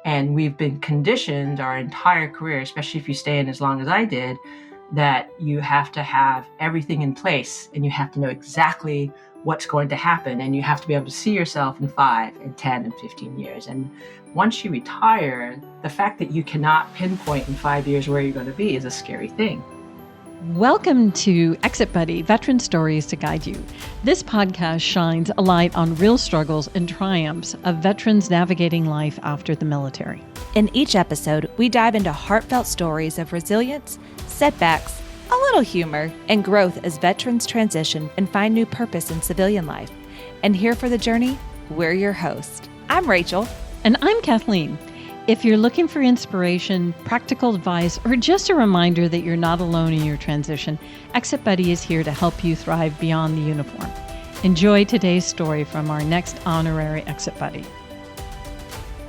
And we've been conditioned our entire career, especially if you stay in as long as I did, that you have to have everything in place and you have to know exactly what's going to happen. And you have to be able to see yourself in 5 and 10 and 15 years. And once you retire, the fact that you cannot pinpoint in 5 years where you're going to be is a scary thing. Welcome to Exit Buddy, Veteran Stories to Guide You. This podcast shines a light on real struggles and triumphs of veterans navigating life after the military. In each episode, we dive into heartfelt stories of resilience, setbacks, a little humor, and growth as veterans transition and find new purpose in civilian life. And here for the journey, we're your host. I'm Rachel. And I'm Kathleen. If you're looking for inspiration, practical advice, or just a reminder that you're not alone in your transition, Exit Buddy is here to help you thrive beyond the uniform. Enjoy today's story from our next honorary Exit Buddy.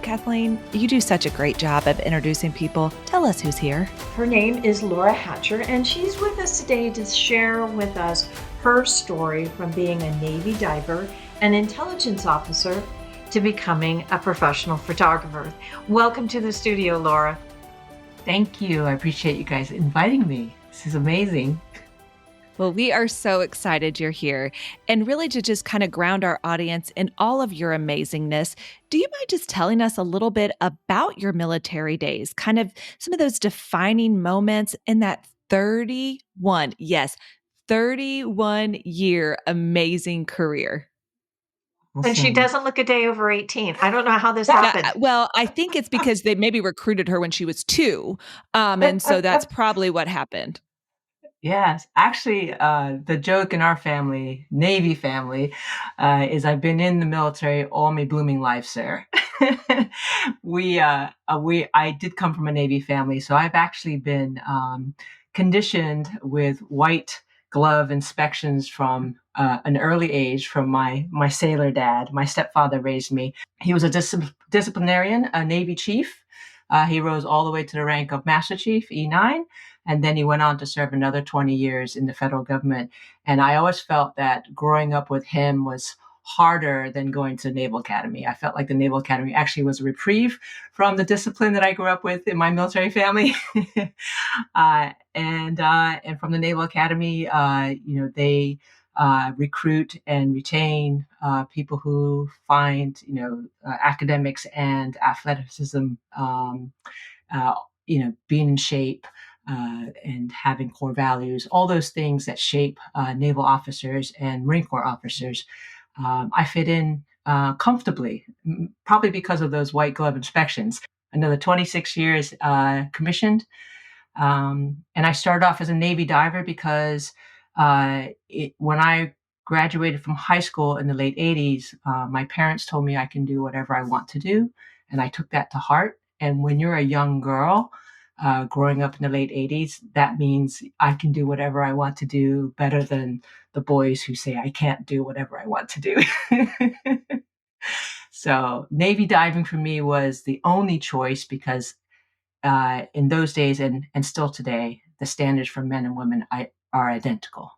Kathleen, you do such a great job of introducing people. Tell us who's here. Her name is Laura Hatcher, and she's with us today to share with us her story from being a Navy diver, an intelligence officer, to becoming a professional photographer. Welcome to the studio, Laura. Thank you. I appreciate you guys inviting me. This is amazing. Well, we are so excited you're here. And really to just kind of ground our audience in all of your amazingness, do you mind just telling us a little bit about your military days, kind of some of those defining moments in that 31-year amazing career? And she doesn't look a day over 18. I don't know how this happened. Well, I think it's because they maybe recruited her when she was 2. And so that's probably what happened. Yes. Actually, the joke in our family, Navy family, is I've been in the military all my blooming life, sir. I did come from a Navy family, so I've actually been conditioned with white glove inspections from an early age from my sailor dad. My stepfather raised me. He was a disciplinarian, a Navy chief. He rose all the way to the rank of Master Chief, E9, and then he went on to serve another 20 years in the federal government. And I always felt that growing up with him was harder than going to the Naval Academy. I felt like the Naval Academy actually was a reprieve from the discipline that I grew up with in my military family. And from the Naval Academy, they recruit and retain people who find, academics and athleticism, being in shape and having core values, all those things that shape naval officers and Marine Corps officers. I fit in comfortably, probably because of those white glove inspections. Another 26 years commissioned. And I started off as a Navy diver because when I graduated from high school in the late 80s, my parents told me I can do whatever I want to do. And I took that to heart. And when you're a young girl growing up in the late 80s, that means I can do whatever I want to do better than the boys who say I can't do whatever I want to do. So Navy diving for me was the only choice because in those days and still today, the standards for men and women are identical.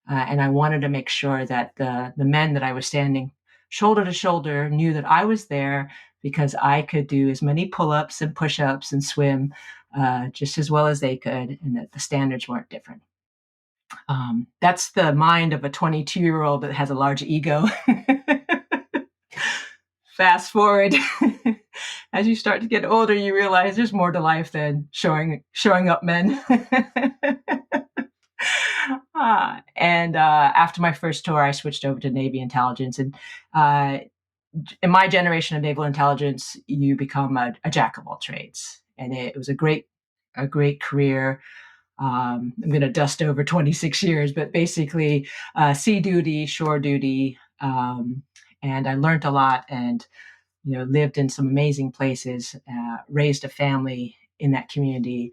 And I wanted to make sure that the men that I was standing shoulder to shoulder knew that I was there because I could do as many pull-ups and push-ups and swim just as well as they could, and that the standards weren't different. That's the mind of a 22-year-old that has a large ego. Fast forward, as you start to get older, you realize there's more to life than showing up men. And after my first tour, I switched over to Navy intelligence. And in my generation of naval intelligence, you become a jack of all trades. And it was a great career. I'm going to dust over 26 years, but basically sea duty, shore duty. And I learned a lot and, lived in some amazing places, raised a family in that community.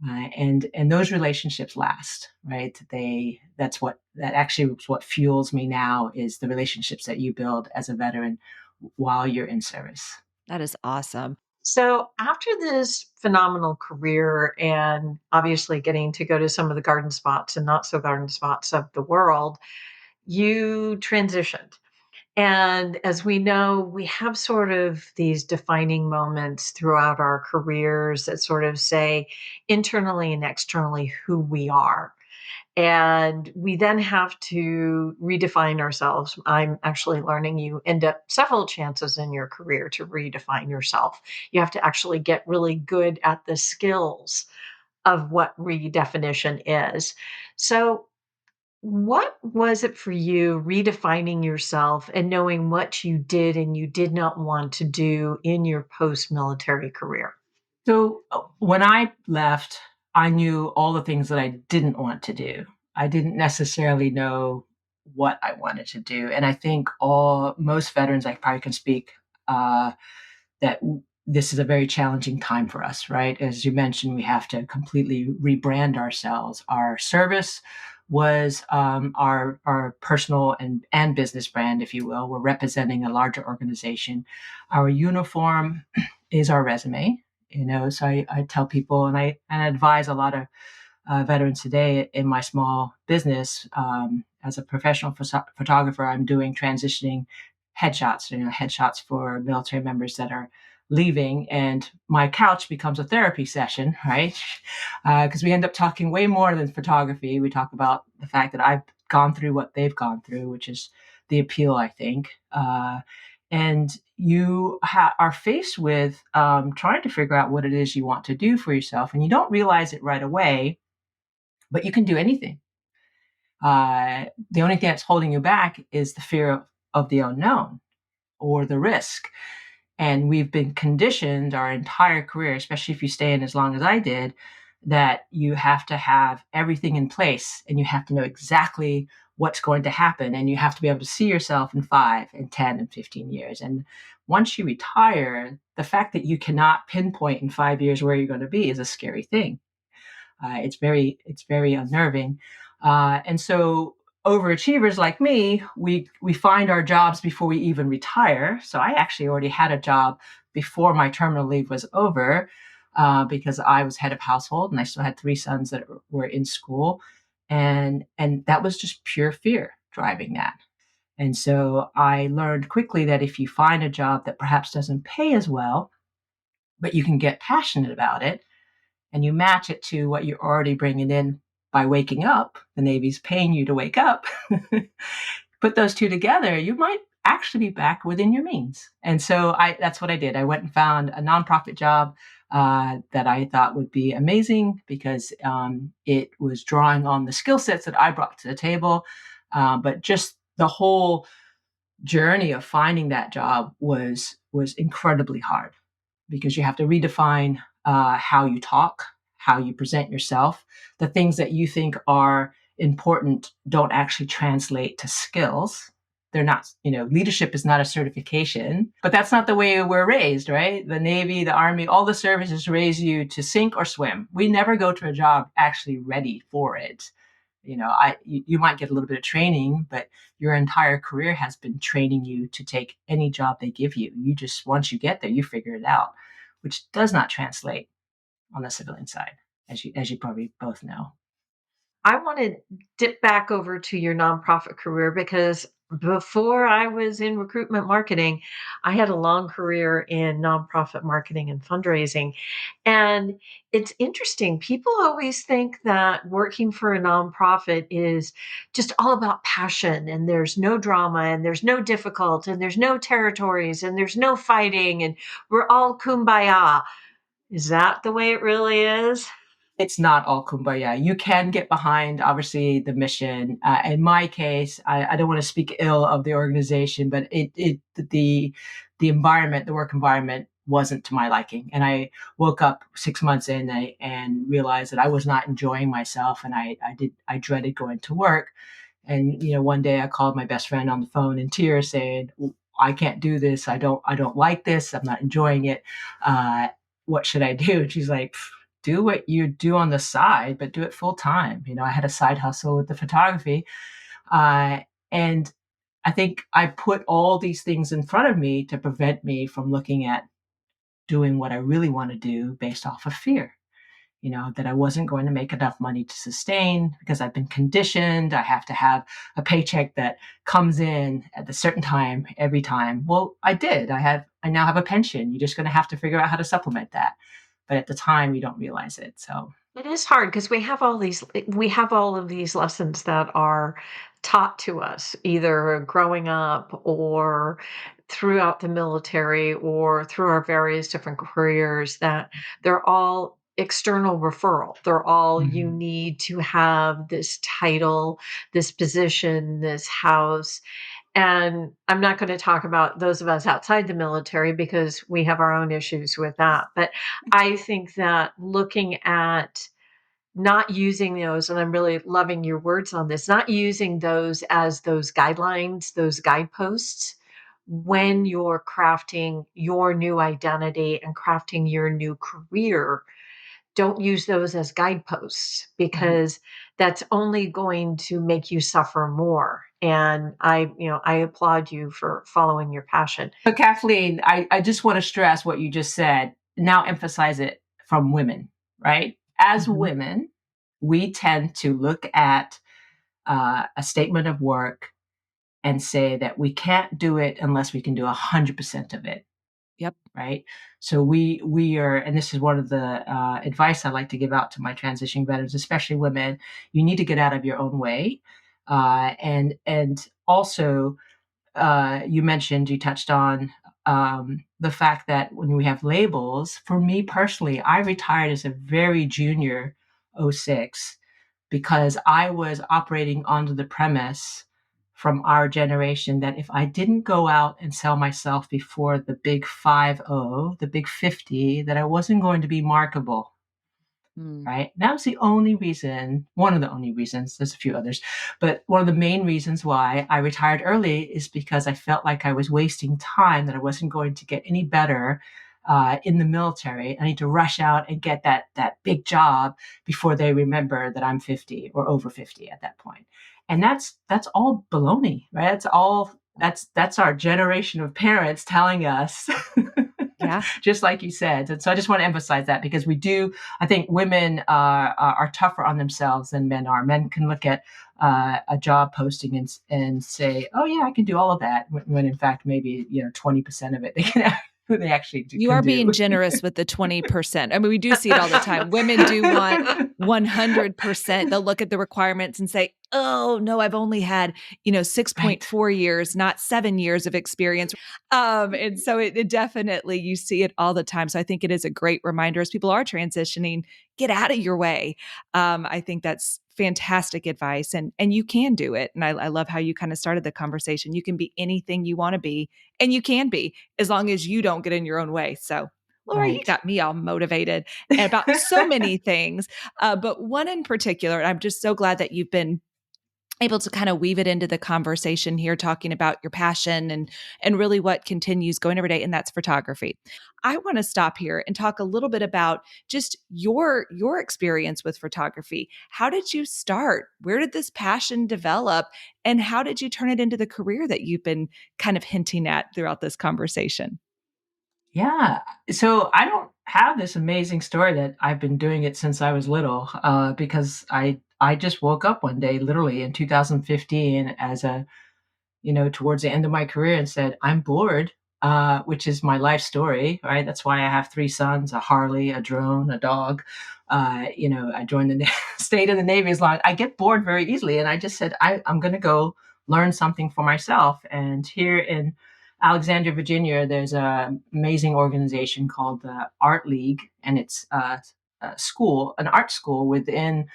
And those relationships last, right? That actually is what fuels me now is the relationships that you build as a veteran while you're in service. That is awesome. So after this phenomenal career and obviously getting to go to some of the garden spots and not so garden spots of the world, you transitioned. And as we know, we have sort of these defining moments throughout our careers that sort of say internally and externally who we are. And we then have to redefine ourselves. I'm actually learning you end up several chances in your career to redefine yourself. You have to actually get really good at the skills of what redefinition is. So, what was it for you redefining yourself and knowing what you did and you did not want to do in your post military career? So when I left, I knew all the things that I didn't want to do. I didn't necessarily know what I wanted to do, and I think all most veterans, I probably can speak uh, this is a very challenging time for us, right? As you mentioned, we have to completely rebrand ourselves. Our service was our personal and business brand, if you will. We're representing a larger organization. Our uniform is our resume. So I tell people, and I advise a lot of veterans today in my small business. As a professional photographer, I'm doing transitioning headshots, headshots for military members that are leaving, and my couch becomes a therapy session, right? Because we end up talking way more than photography. We talk about the fact that I've gone through what they've gone through, which is the appeal, I think. And you are faced with trying to figure out what it is you want to do for yourself, and you don't realize it right away, but you can do anything. The only thing that's holding you back is the fear of the unknown or the risk. And we've been conditioned our entire career, especially if you stay in as long as I did, that you have to have everything in place and you have to know exactly what's going to happen. And you have to be able to see yourself in 5 and 10 and 15 years. And once you retire, the fact that you cannot pinpoint in 5 years where you're going to be is a scary thing. It's very unnerving. And so overachievers like me, we find our jobs before we even retire. So I actually already had a job before my terminal leave was over, because I was head of household and I still had 3 sons that were in school, and that was just pure fear driving that. And so I learned quickly that if you find a job that perhaps doesn't pay as well, but you can get passionate about it, and you match it to what you're already bringing in by waking up, the Navy's paying you to wake up, put those two together, you might actually be back within your means. And so that's what I did. I went and found a nonprofit job that I thought would be amazing because it was drawing on the skill sets that I brought to the table. But just the whole journey of finding that job was incredibly hard because you have to redefine how you talk, how you present yourself. The things that you think are important don't actually translate to skills. They're not, leadership is not a certification, but that's not the way we're raised, right? The Navy, the Army, all the services raise you to sink or swim. We never go to a job actually ready for it. You might get a little bit of training, but your entire career has been training you to take any job they give you. You just, once you get there, you figure it out, which does not translate on the civilian side, as you probably both know. I want to dip back over to your nonprofit career because before I was in recruitment marketing, I had a long career in nonprofit marketing and fundraising. And it's interesting. People always think that working for a nonprofit is just all about passion and there's no drama and there's no difficult and there's no territories and there's no fighting and we're all kumbaya. Is that the way it really is? It's not all kumbaya. You can get behind, obviously, the mission. In my case, I don't want to speak ill of the organization, but the environment, the work environment, wasn't to my liking. And I woke up 6 months in and realized that I was not enjoying myself, and I dreaded going to work. And one day I called my best friend on the phone in tears, saying, "I can't do this. I don't like this. I'm not enjoying it. What should I do?" And she's like, "Do what you do on the side, but do it full time." I had a side hustle with the photography, and I think I put all these things in front of me to prevent me from looking at doing what I really want to do based off of fear. that I wasn't going to make enough money to sustain because I've been conditioned. I have to have a paycheck that comes in at a certain time every time. Well, I did. I now have a pension. You're just going to have to figure out how to supplement that. But at the time, you don't realize it. So It is hard because we have all of these lessons that are taught to us either growing up or throughout the military or through our various different careers, that they're all external referral. They're all, you need to have this title, this position, this house. And I'm not going to talk about those of us outside the military because we have our own issues with that. But I think that looking at not using those, and I'm really loving your words on this, not using those as those guidelines, those guideposts when you're crafting your new identity and crafting your new career. Don't use those as guideposts because that's only going to make you suffer more. And I applaud you for following your passion. But Kathleen, I just want to stress what you just said. Now emphasize it from women, right? As women, we tend to look at a statement of work and say that we can't do it unless we can do 100% of it. Yep. Right. So we are, and this is one of the advice I like to give out to my transitioning veterans, especially women. You need to get out of your own way, and also you touched on the fact that when we have labels. For me personally, I retired as a very junior '06 because I was operating under the premise from our generation that if I didn't go out and sell myself before the big 50, the big 50, that I wasn't going to be marketable. Right. That was the only reason, one of the only reasons, there's a few others, but one of the main reasons why I retired early is because I felt like I was wasting time, that I wasn't going to get any better in the military. I need to rush out and get that big job before they remember that I'm 50 or over 50 at that point. And that's all baloney, right? That's our generation of parents telling us. Yeah. Just like you said. And so I just want to emphasize that because I think women are tougher on themselves than men are. Men can look at a job posting and say, oh yeah, I can do all of that. When in fact, maybe, 20% of it they actually do. You are being generous with the 20%. I mean, we do see it all the time. Women do want 100%. They'll look at the requirements and say, oh no, I've only had, 6.4 years, not 7 years of experience. And so it definitely, you see it all the time. So I think it is a great reminder as people are transitioning, get out of your way. I think that's fantastic advice, and you can do it. And I love how you kind of started the conversation. You can be anything you want to be, and you can be, as long as you don't get in your own way. So Laura, you got me all motivated about so many things, but one in particular, and I'm just so glad that you've been able to kind of weave it into the conversation here, talking about your passion and really what continues going every day, and that's photography. I want to stop here and talk a little bit about just your experience with photography. How did you start? Where did this passion develop? And how did you turn it into the career that you've been kind of hinting at throughout this conversation? Yeah. So I don't have this amazing story that I've been doing it since I was little, because I just woke up one day, literally in 2015, towards the end of my career, and said, I'm bored, which is my life story, right? That's why I have 3 sons, a Harley, a drone, a dog. I joined stayed in the Navy as long. I get bored very easily. And I just said, I'm going to go learn something for myself. And here in Alexandria, Virginia, there's an amazing organization called the Art League, and it's an art school within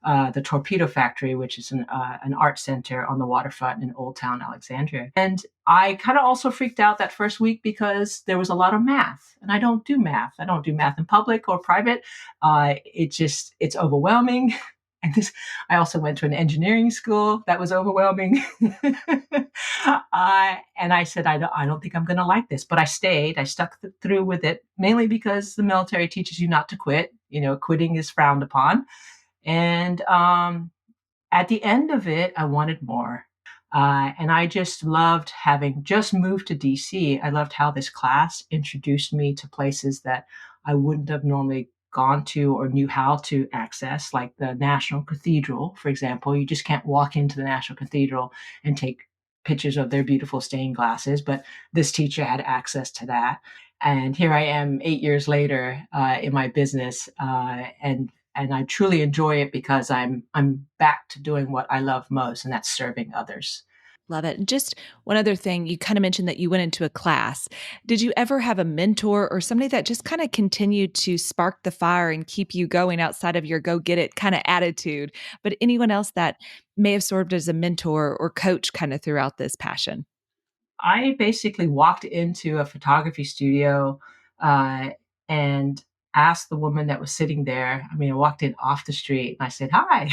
the Torpedo Factory, which is an art center on the waterfront in Old Town Alexandria. And I kind of also freaked out that first week because there was a lot of math, and I don't do math. I don't do math in public or private. It's overwhelming. And I also went to an engineering school that was overwhelming. And I said, I don't think I'm going to like this, but I stayed. I stuck through with it, mainly because the military teaches you not to quit. Quitting is frowned upon. And at the end of it, I wanted more. And I just loved having just moved to DC. I loved how this class introduced me to places that I wouldn't have normally gone to or knew how to access, like the National Cathedral, for example. You just can't walk into the National Cathedral and take pictures of their beautiful stained glasses, but this teacher had access to that. And here I am 8 years later in my business, and I truly enjoy it because I'm back to doing what I love most, and that's serving others. Love it. And just one other thing, you kind of mentioned that you went into a class. Did you ever have a mentor or somebody that just kind of continued to spark the fire and keep you going outside of your go get it kind of attitude? But anyone else that may have served as a mentor or coach kind of throughout this passion? I basically walked into a photography studio uh, and asked the woman that was sitting there. I mean, I walked in off the street and I said, "Hi,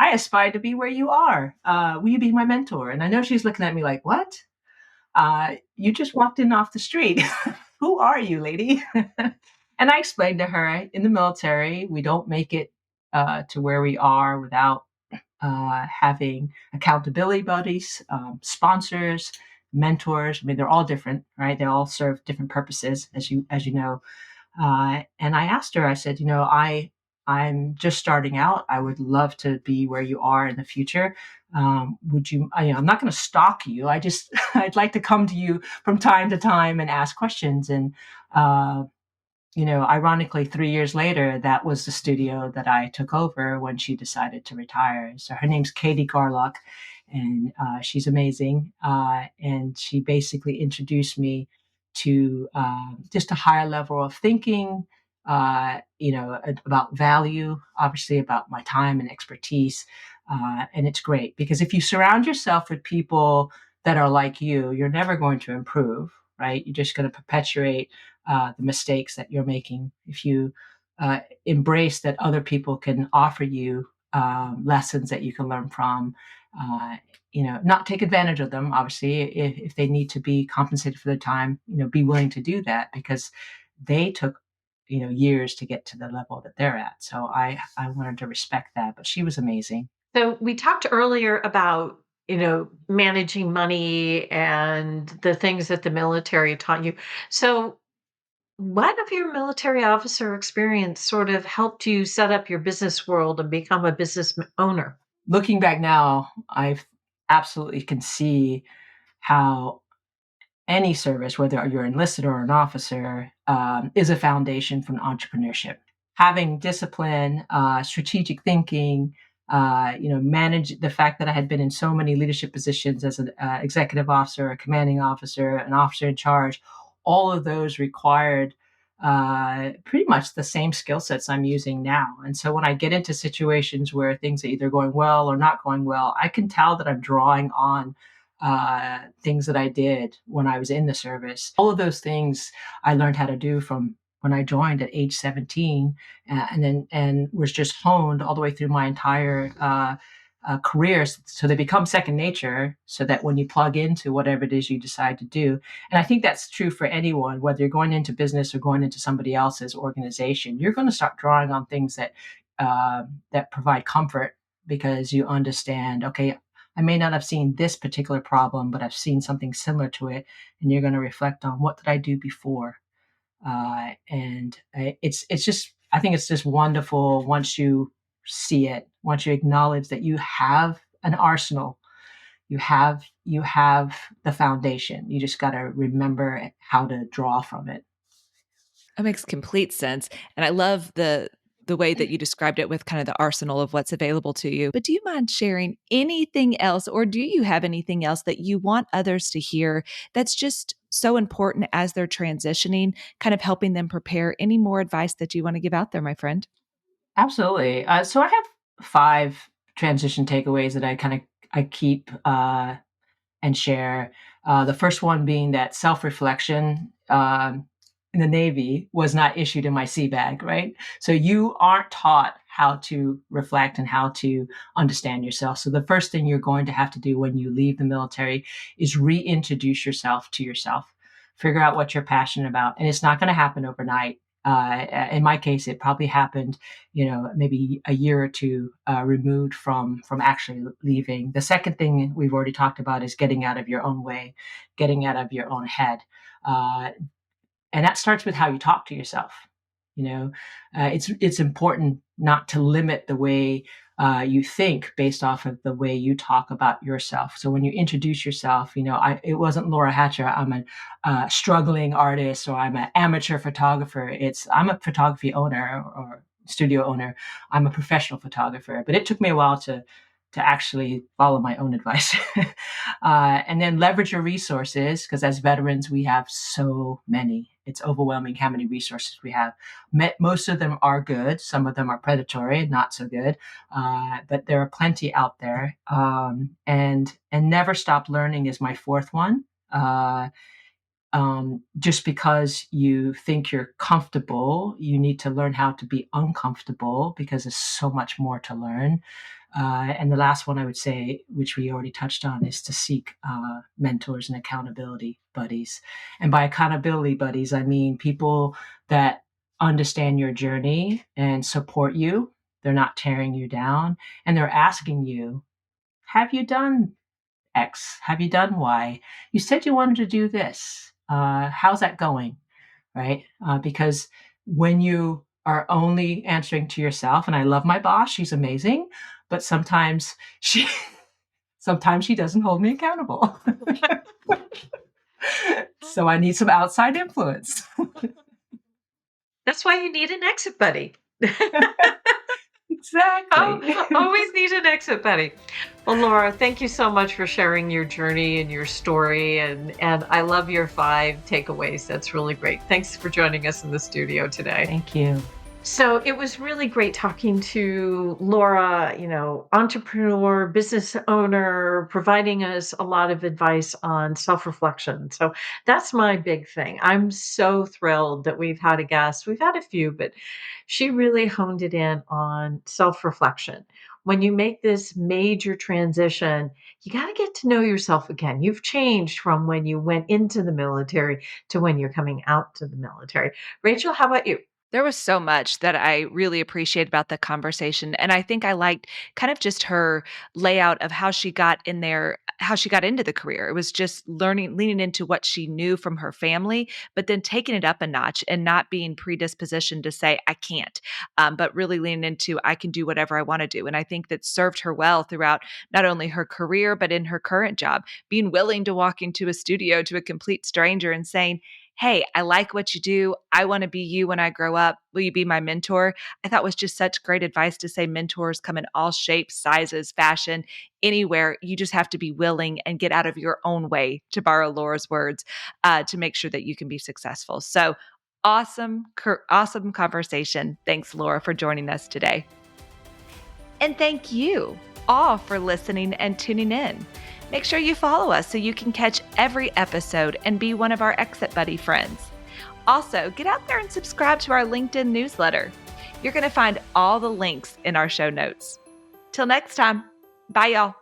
I aspire to be where you are. Will you be my mentor?" And I know she's looking at me like, "What? You just walked in off the street. Who are you, lady?" And I explained to her, in the military, we don't make it to where we are without having accountability buddies, sponsors, mentors. I mean, they're all different, right? They all serve different purposes, as you know. And I asked her, I said, I'm just starting out. I would love to be where you are in the future. Would you? I'm not going to stalk you. I just I'd like to come to you from time to time and ask questions. And uh, ironically, 3 years later, that was the studio that I took over when she decided to retire. So her name's Katie Garlock, and she's amazing. And she basically introduced me to just a higher level of thinking, about value, obviously about my time and expertise. And it's great because if you surround yourself with people that are like you're never going to improve, right? You're just going to perpetuate the mistakes that you're making. If you embrace that other people can offer you lessons that you can learn from, uh, not take advantage of them. Obviously, if they need to be compensated for their time, be willing to do that because they took years to get to the level that they're at. So I wanted to respect that. But she was amazing. So we talked earlier about, managing money and the things that the military taught you. So what of your military officer experience sort of helped you set up your business world and become a business owner? Looking back now, I absolutely can see how any service, whether you're enlisted or an officer, is a foundation for entrepreneurship. Having discipline, strategic thinking, manage the fact that I had been in so many leadership positions as an executive officer, a commanding officer, an officer in charge. All of those required pretty much the same skill sets I'm using now. And so when I get into situations where things are either going well or not going well, I can tell that I'm drawing on things that I did when I was in the service. All of those things I learned how to do from when I joined at age 17, and was just honed all the way through my entire career. So they become second nature. So that when you plug into whatever it is you decide to do, and I think that's true for anyone, whether you're going into business or going into somebody else's organization, you're going to start drawing on things that provide comfort because you understand. Okay, I may not have seen this particular problem, but I've seen something similar to it, and you're going to reflect on what did I do before, it's just I think it's just wonderful once you see it, once you acknowledge that you have an arsenal, you have the foundation. You just got to remember how to draw from it. That makes complete sense. And I love the way that you described it with kind of the arsenal of what's available to you. But do you mind sharing anything else, or do you have anything else that you want others to hear that's just so important as they're transitioning, kind of helping them prepare? Any more advice that you want to give out there, my friend? Absolutely. So I have 5 transition takeaways that I keep and share. The first one being that self reflection in the Navy was not issued in my sea bag, right? So you aren't taught how to reflect and how to understand yourself. So the first thing you're going to have to do when you leave the military is reintroduce yourself to yourself. Figure out what you're passionate about. And it's not going to happen overnight. In my case, it probably happened, maybe a year or two removed from actually leaving. The second thing we've already talked about is getting out of your own way, getting out of your own head, and that starts with how you talk to yourself. It's important not to limit the way you think based off of the way you talk about yourself. So when you introduce yourself, it wasn't Laura Hatcher. I'm a struggling artist, or I'm an amateur photographer. I'm a photography owner or studio owner. I'm a professional photographer, but it took me a while to actually follow my own advice. And then leverage your resources, because as veterans, we have so many. It's overwhelming how many resources we have. Most of them are good. Some of them are predatory, not so good. But there are plenty out there. And never stop learning is my fourth one. Just because you think you're comfortable, you need to learn how to be uncomfortable, because there's so much more to learn. And the last one I would say, which we already touched on, is to seek mentors and accountability buddies. And by accountability buddies, I mean people that understand your journey and support you. They're not tearing you down, and they're asking you, have you done X? Have you done Y? You said you wanted to do this. How's that going? Right? Because when you are only answering to yourself, and I love my boss, she's amazing, but sometimes she doesn't hold me accountable. So I need some outside influence. That's why you need an exit buddy. Exactly. Always need an exit buddy. Well, Laura, thank you so much for sharing your journey and your story. And I love your 5 takeaways. That's really great. Thanks for joining us in the studio today. Thank you. So it was really great talking to Laura, entrepreneur, business owner, providing us a lot of advice on self-reflection. So that's my big thing. I'm so thrilled that we've had a guest. We've had a few, but she really honed it in on self-reflection. When you make this major transition, you got to get to know yourself again. You've changed from when you went into the military to when you're coming out to the military. Rachel, how about you? There was so much that I really appreciate about the conversation. And I think I liked kind of just her layout of how she got in there, how she got into the career. It was just leaning into what she knew from her family, but then taking it up a notch and not being predispositioned to say, I can't, but really leaning into, I can do whatever I want to do. And I think that served her well throughout not only her career, but in her current job, being willing to walk into a studio to a complete stranger and saying, hey, I like what you do. I want to be you when I grow up. Will you be my mentor? I thought was just such great advice to say mentors come in all shapes, sizes, fashion, anywhere. You just have to be willing and get out of your own way, to borrow Laura's words, to make sure that you can be successful. So awesome conversation. Thanks, Laura, for joining us today. And thank you all for listening and tuning in. Make sure you follow us so you can catch every episode and be one of our Exit Buddy friends. Also, get out there and subscribe to our LinkedIn newsletter. You're going to find all the links in our show notes. Till next time, bye y'all.